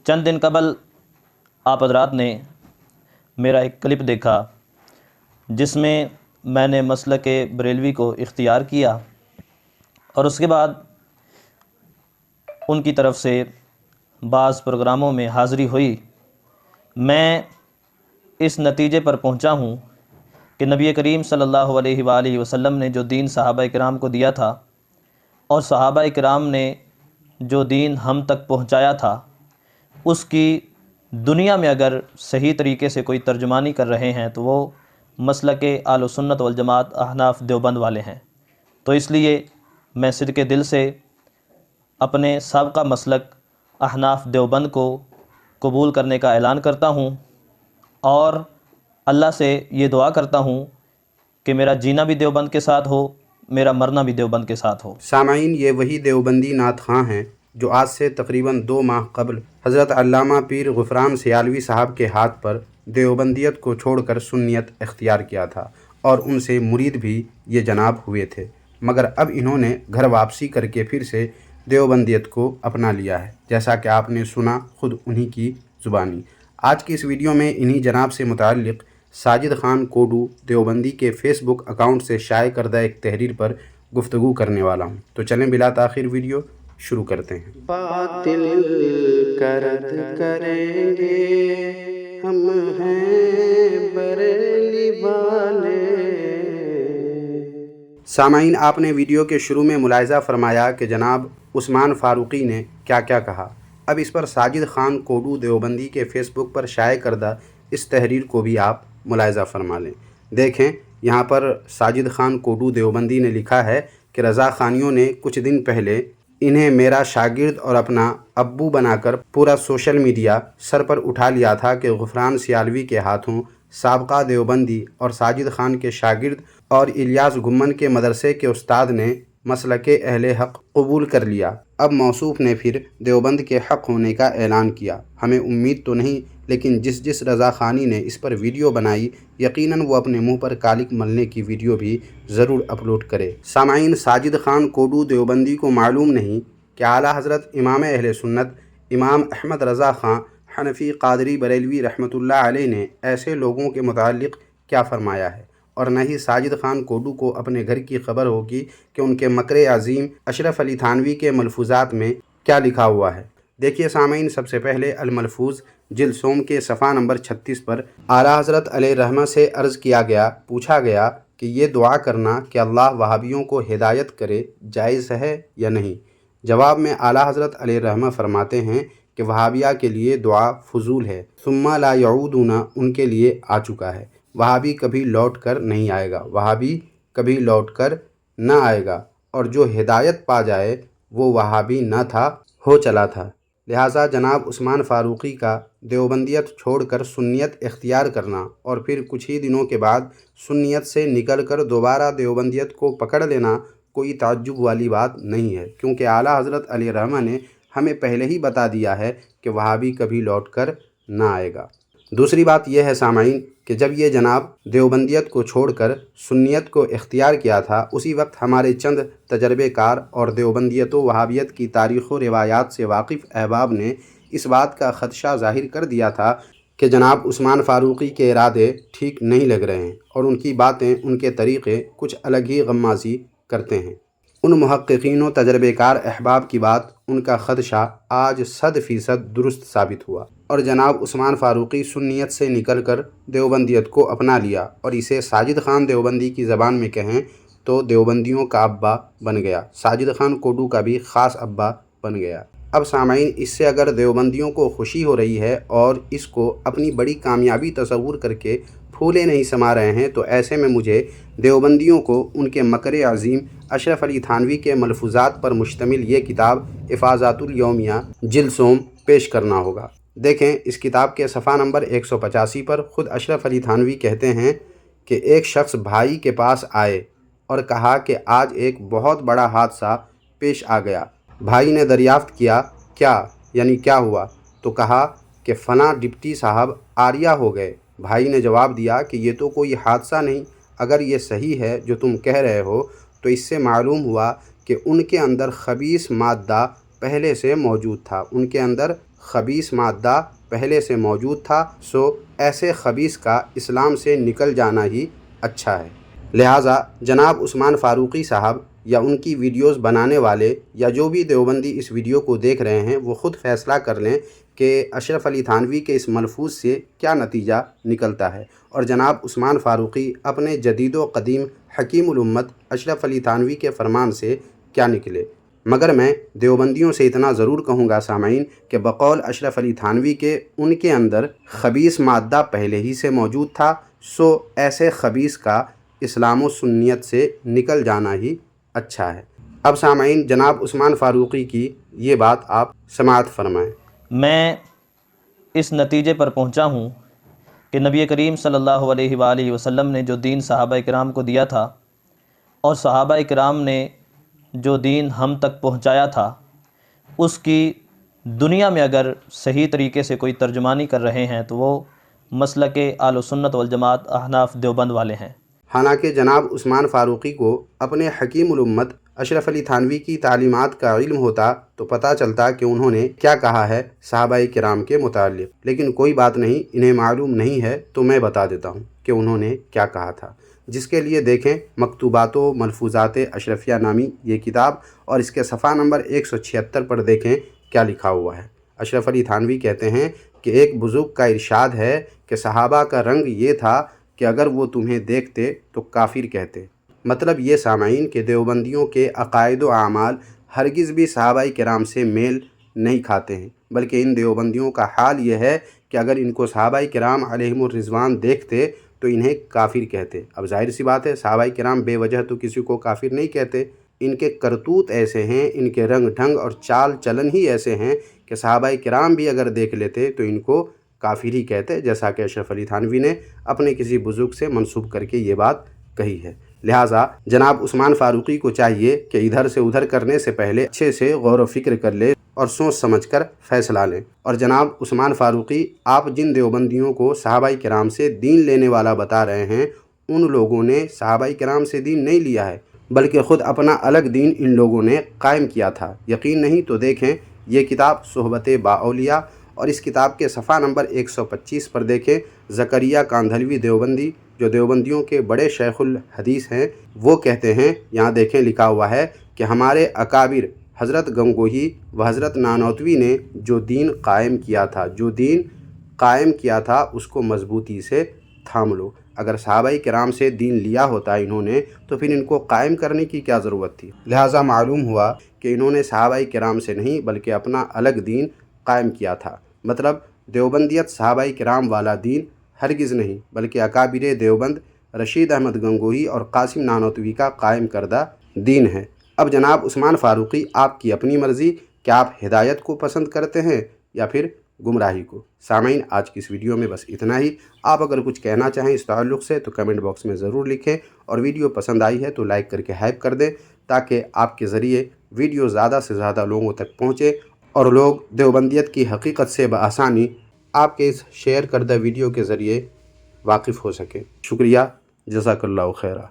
چند دن قبل آپ حضرات نے میرا ایک کلپ دیکھا جس میں نے مسلک بریلوی کو اختیار کیا اور اس کے بعد ان کی طرف سے بعض پروگراموں میں حاضری ہوئی۔ میں اس نتیجے پر پہنچا ہوں کہ نبی کریم صلی اللہ علیہ وآلہ وسلم نے جو دین صحابہ کرام کو دیا تھا اور صحابہ کرام نے جو دین ہم تک پہنچایا تھا، اس کی دنیا میں اگر صحیح طریقے سے کوئی ترجمانی کر رہے ہیں تو وہ مسلک اہل سنت والجماعت احناف دیوبند والے ہیں۔ تو اس لیے میں صدقے دل سے اپنے سابقہ مسلک احناف دیوبند کو قبول کرنے کا اعلان کرتا ہوں اور اللہ سے یہ دعا کرتا ہوں کہ میرا جینا بھی دیوبند کے ساتھ ہو، میرا مرنا بھی دیوبند کے ساتھ ہو۔ سامعین، یہ وہی دیوبندی نعت خواں ہیں جو آج سے تقریباً 2 ماہ قبل حضرت علامہ پیر غفران سیالوی صاحب کے ہاتھ پر دیوبندیت کو چھوڑ کر سنیت اختیار کیا تھا، اور ان سے مرید بھی یہ جناب ہوئے تھے، مگر اب انہوں نے گھر واپسی کر کے پھر سے دیوبندیت کو اپنا لیا ہے، جیسا کہ آپ نے سنا خود انہی کی زبانی۔ آج کی اس ویڈیو میں انہی جناب سے متعلق ساجد خان کوڈو دیوبندی کے فیس بک اکاؤنٹ سے شائع کردہ ایک تحریر پر گفتگو کرنے والا ہوں، تو چلیں بلا تاخیر ویڈیو شروع کرتے ہیں۔ باطل کا رد کریں گے ہم ہیں بریلی والے۔ سامعین، آپ نے ویڈیو کے شروع میں ملاحظہ فرمایا کہ جناب عثمان فاروقی نے کیا کیا کہا۔ اب اس پر ساجد خان کوڈو دیوبندی کے فیس بک پر شائع کردہ اس تحریر کو بھی آپ ملاحظہ فرما لیں۔ دیکھیں، یہاں پر ساجد خان کوڈو دیوبندی نے لکھا ہے کہ رضا خانیوں نے کچھ دن پہلے انہیں میرا شاگرد اور اپنا ابو بنا کر پورا سوشل میڈیا سر پر اٹھا لیا تھا کہ غفران سیالوی کے ہاتھوں سابقہ دیوبندی اور ساجد خان کے شاگرد اور الیاس گمن کے مدرسے کے استاد نے مسلک اہل حق قبول کر لیا۔ اب موصوف نے پھر دیوبند کے حق ہونے کا اعلان کیا۔ ہمیں امید تو نہیں، لیکن جس رضا خانی نے اس پر ویڈیو بنائی، یقیناً وہ اپنے منہ پر کالک ملنے کی ویڈیو بھی ضرور اپلوڈ کرے۔ سامعین، ساجد خان کوڈو دیوبندی کو معلوم نہیں کہ اعلیٰ حضرت امام اہل سنت امام احمد رضا خان حنفی قادری بریلوی رحمۃ اللہ علیہ نے ایسے لوگوں کے متعلق کیا فرمایا ہے، اور نہ ہی ساجد خان کوڈو کو اپنے گھر کی خبر ہوگی کہ ان کے مکر عظیم اشرف علی تھانوی کے ملفوظات میں کیا لکھا ہوا ہے۔ دیکھیے سامعین، سب سے پہلے الملفوظ جلد سوم کے صفحہ نمبر 36 پر اعلیٰ حضرت علیہ رحمہ سے عرض کیا گیا، پوچھا گیا کہ یہ دعا کرنا کہ اللہ وہابیوں کو ہدایت کرے جائز ہے یا نہیں؟ جواب میں اعلیٰ حضرت علیہ رحمہ فرماتے ہیں کہ وہابیہ کے لیے دعا فضول ہے، ثم لا یعودون ان کے لیے آ چکا ہے۔ وہابی کبھی لوٹ کر نہیں آئے گا، وہابی کبھی لوٹ کر نہ آئے گا، اور جو ہدایت پا جائے وہ وہابی نہ تھا، ہو چلا تھا۔ لہٰذا جناب عثمان فاروقی کا دیوبندیت چھوڑ کر سنیت اختیار کرنا اور پھر کچھ ہی دنوں کے بعد سنیت سے نکل کر دوبارہ دیوبندیت کو پکڑ لینا کوئی تعجب والی بات نہیں ہے، کیونکہ اعلیٰ حضرت علیہ رحمہ نے ہمیں پہلے ہی بتا دیا ہے کہ وہابی کبھی لوٹ کر نہ آئے گا۔ دوسری بات یہ ہے سامعین کہ جب یہ جناب دیوبندیت کو چھوڑ کر سنیت کو اختیار کیا تھا، اسی وقت ہمارے چند تجربے کار اور دیوبندیت و وہابیت کی تاریخ و روایات سے واقف احباب نے اس بات کا خدشہ ظاہر کر دیا تھا کہ جناب عثمان فاروقی کے ارادے ٹھیک نہیں لگ رہے ہیں، اور ان کی باتیں، ان کے طریقے کچھ الگ ہی غمازی کرتے ہیں۔ ان محققین و تجربے کار احباب کی بات، ان کا خدشہ آج 100% درست ثابت ہوا، اور جناب عثمان فاروقی سنیت سے نکل کر دیوبندیت کو اپنا لیا، اور اسے ساجد خان دیوبندی کی زبان میں کہیں تو دیوبندیوں کا ابا بن گیا، ساجد خان کوڈو کا بھی خاص ابا بن گیا۔ اب سامعین، اس سے اگر دیوبندیوں کو خوشی ہو رہی ہے اور اس کو اپنی بڑی کامیابی تصور کر کے پھولے نہیں سما رہے ہیں، تو ایسے میں مجھے دیوبندیوں کو ان کے مکر عظیم اشرف علی تھانوی کے ملفوظات پر مشتمل یہ کتاب افاضات الیومیہ جلد سوم پیش کرنا ہوگا۔ دیکھیں، اس کتاب کے صفحہ نمبر 185 پر خود اشرف علی تھانوی کہتے ہیں کہ ایک شخص بھائی کے پاس آئے اور کہا کہ آج ایک بہت بڑا حادثہ پیش آ گیا۔ بھائی نے دریافت کیا، کیا یعنی کیا ہوا؟ تو کہا کہ فلاں ڈپٹی صاحب عاریہ ہو گئے۔ بھائی نے جواب دیا کہ یہ تو کوئی حادثہ نہیں، اگر یہ صحیح ہے جو تم کہہ رہے ہو تو اس سے معلوم ہوا کہ ان کے اندر خبیث مادہ پہلے سے موجود تھا، ان کے اندر خبیث مادہ پہلے سے موجود تھا، سو ایسے خبیث کا اسلام سے نکل جانا ہی اچھا ہے۔ لہٰذا جناب عثمان فاروقی صاحب یا ان کی ویڈیوز بنانے والے یا جو بھی دیوبندی اس ویڈیو کو دیکھ رہے ہیں وہ خود فیصلہ کر لیں کہ اشرف علی تھانوی کے اس ملفوظ سے کیا نتیجہ نکلتا ہے، اور جناب عثمان فاروقی اپنے جدید و قدیم حکیم الامت اشرف علی تھانوی کے فرمان سے کیا نکلے۔ مگر میں دیوبندیوں سے اتنا ضرور کہوں گا سامعین کہ بقول اشرف علی تھانوی کے ان کے اندر خبیث مادہ پہلے ہی سے موجود تھا، سو ایسے خبیث کا اسلام و سنیت سے نکل جانا ہی اچھا ہے۔ اب سامعین جناب عثمان فاروقی کی یہ بات آپ سماعت فرمائیں۔ میں اس نتیجے پر پہنچا ہوں کہ نبی کریم صلی اللہ علیہ وآلہ وسلم نے جو دین صحابہ کرام کو دیا تھا اور صحابہ کرام نے جو دین ہم تک پہنچایا تھا، اس کی دنیا میں اگر صحیح طریقے سے کوئی ترجمانی کر رہے ہیں تو وہ مسلک اہل سنت والجماعت احناف دیوبند والے ہیں۔ حالانکہ جناب عثمان فاروقی کو اپنے حکیم الامت اشرف علی تھانوی کی تعلیمات کا علم ہوتا تو پتہ چلتا کہ انہوں نے کیا کہا ہے صحابہ کرام کے متعلق، لیکن کوئی بات نہیں، انہیں معلوم نہیں ہے تو میں بتا دیتا ہوں کہ انہوں نے کیا کہا تھا، جس کے لیے دیکھیں مکتوبات و ملفوظات اشرفیہ نامی یہ کتاب، اور اس کے صفحہ نمبر 176 پر دیکھیں کیا لکھا ہوا ہے۔ اشرف علی تھانوی کہتے ہیں کہ ایک بزرگ کا ارشاد ہے کہ صحابہ کا رنگ یہ تھا کہ اگر وہ تمہیں دیکھتے تو کافر کہتے۔ مطلب یہ سامعین کہ دیوبندیوں کے عقائد و اعمال ہرگز بھی صحابہ کرام سے میل نہیں کھاتے ہیں، بلکہ ان دیوبندیوں کا حال یہ ہے کہ اگر ان کو صحابہ کرام علیہم الرضوان دیکھتے تو انہیں کافر کہتے۔ اب ظاہر سی بات ہے صحابہ کرام بے وجہ تو کسی کو کافر نہیں کہتے، ان کے کرتوت ایسے ہیں، ان کے رنگ ڈھنگ اور چال چلن ہی ایسے ہیں کہ صحابہ کرام بھی اگر دیکھ لیتے تو ان کو کافر ہی کہتے، جیسا کہ اشرف علی تھانوی نے اپنے کسی بزرگ سے منسوب کر کے یہ بات کہی ہے۔ لہٰذا جناب عثمان فاروقی کو چاہیے کہ ادھر سے ادھر کرنے سے پہلے اچھے سے غور و فکر کر لے اور سوچ سمجھ کر فیصلہ لیں۔ اور جناب عثمان فاروقی، آپ جن دیوبندیوں کو صحابہ کرام سے دین لینے والا بتا رہے ہیں، ان لوگوں نے صحابہ کرام سے دین نہیں لیا ہے، بلکہ خود اپنا الگ دین ان لوگوں نے قائم کیا تھا۔ یقین نہیں تو دیکھیں یہ کتاب صحبت با اولیاء، اور اس کتاب کے صفحہ نمبر 125 پر دیکھیں زکریا کاندھلوی دیوبندی، جو دیوبندیوں کے بڑے شیخ الحدیث ہیں، وہ کہتے ہیں، یہاں دیکھیں لکھا ہوا ہے کہ ہمارے اکابر حضرت گنگوہی و حضرت نانوتوی نے جو دین قائم کیا تھا اس کو مضبوطی سے تھام لو۔ اگر صحابہ کرام سے دین لیا ہوتا انہوں نے تو پھر ان کو قائم کرنے کی کیا ضرورت تھی؟ لہٰذا معلوم ہوا کہ انہوں نے صحابہ کرام سے نہیں بلکہ اپنا الگ دین قائم کیا تھا۔ مطلب دیوبندیت صحابہ کرام والا دین ہرگز نہیں، بلکہ اکابر دیوبند رشید احمد گنگوہی اور قاسم نانوتوی کا قائم کردہ دین ہے۔ اب جناب عثمان فاروقی، آپ کی اپنی مرضی کہ آپ ہدایت کو پسند کرتے ہیں یا پھر گمراہی کو۔ سامعین، آج کی اس ویڈیو میں بس اتنا ہی۔ آپ اگر کچھ کہنا چاہیں اس تعلق سے تو کمنٹ باکس میں ضرور لکھیں، اور ویڈیو پسند آئی ہے تو لائک کر کے ہائپ کر دیں تاکہ آپ کے ذریعے ویڈیو زیادہ سے زیادہ لوگوں تک پہنچے اور لوگ دیوبندیت کی حقیقت سے بآسانی آپ کے اس شیئر کردہ ویڈیو کے ذریعے واقف ہو سکیں۔ شکریہ، جزاک اللہ خیرہ۔